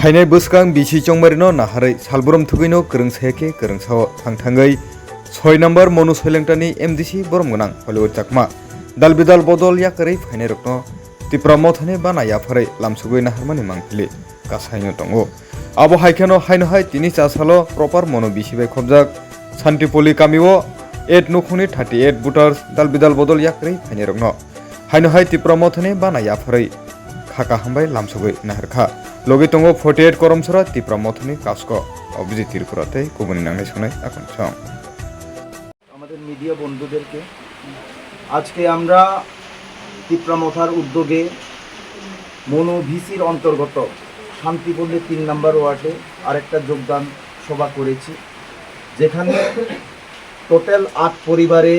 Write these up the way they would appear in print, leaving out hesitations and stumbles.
फाइनाय बसकां बिसि चंमारिनो नाहारै सालबुरम थुगैनो गोरों सायाखे गोरों साव थांथाङै 6 नम्बर मनु सयलेंटानि एमडिसि बरम गोनां हलिउड चाकमा दाल बिदाल बदल याकरै फाइनाय रक्नो तिप्रा मथने बानाया फारै लामसुगै नाहारमानि मांफिलि गासायनो दंगो आबो हाइखानो हायनो हाय तिनि चासालो प्रपार मनु बिसिबाय खबजाक शान्तिपलि कामिओ 8 नुखुनि 38 बुटार्स दाल बिदाल बदल याकरै फाइनाय रक्नो हायनो हाय तिप्रा मथने बानाया फारै खाका हामबाय लामसुगै नाहारखा लगे तंगो 48 करमसरा तिप्रा मथनि कास्को অভিজি তীরপুরাতে কুবনি নাংনাই শোনাই এখন সং আমাদের মিডিয়া বন্ধুদেরকে আজকে আমরা তিপ্রামথার উদ্যোগে মনো ভিসির অন্তর্গত শান্তিপল্লী 3 নম্বর ওয়ার্ডে আরেকটা যোগদান সভা করেছি, যেখানে টোটাল 8 পরিবারে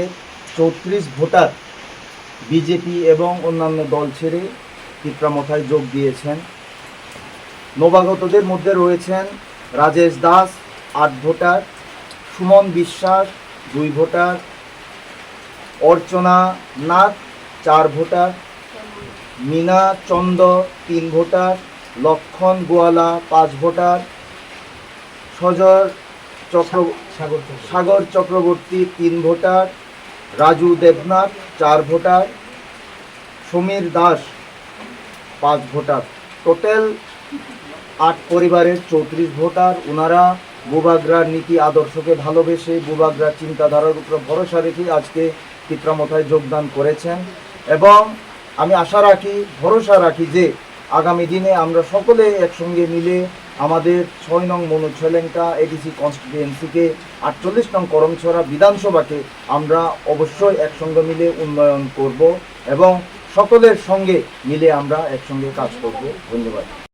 34 ভোটার বিজেপি এবং অন্যান্য দল ছেড়ে তিপ্রামথায় যোগ দিয়েছেন। নবাগতদের মধ্যে রয়েছেন Rajesh Das 8 voter, Suman Biswas 2 voter, Archana Nath 4 voter, Mina Chanda 3 voter, Lakshman Goala 5 voter, Sagar Chakraborty 3 voter, Raju Debnath 4 voter, Samir Das 5 voter. Total 8 পরিবারের 34 ভোটার। ওনারা বুবাগ্রার নীতি আদর্শকে ভালোবেসে বুবাগ্রার চিন্তাধারার উপর ভরসা রেখে আজকে তিপ্রামথায় যোগদান করেছেন এবং আমি আশা রাখি, ভরসা রাখি যে আগামী দিনে আমরা সকলে একসঙ্গে মিলে আমাদের 6 নং মনোজ সয়লেঙ্কা এডিসি কনস্টিটুয়েন্সিকে 48 নং করমছড়া বিধানসভাকে আমরা অবশ্যই একসঙ্গে মিলে উন্নয়ন করব এবং সকলের সঙ্গে মিলে আমরা একসঙ্গে কাজ করব। ধন্যবাদ।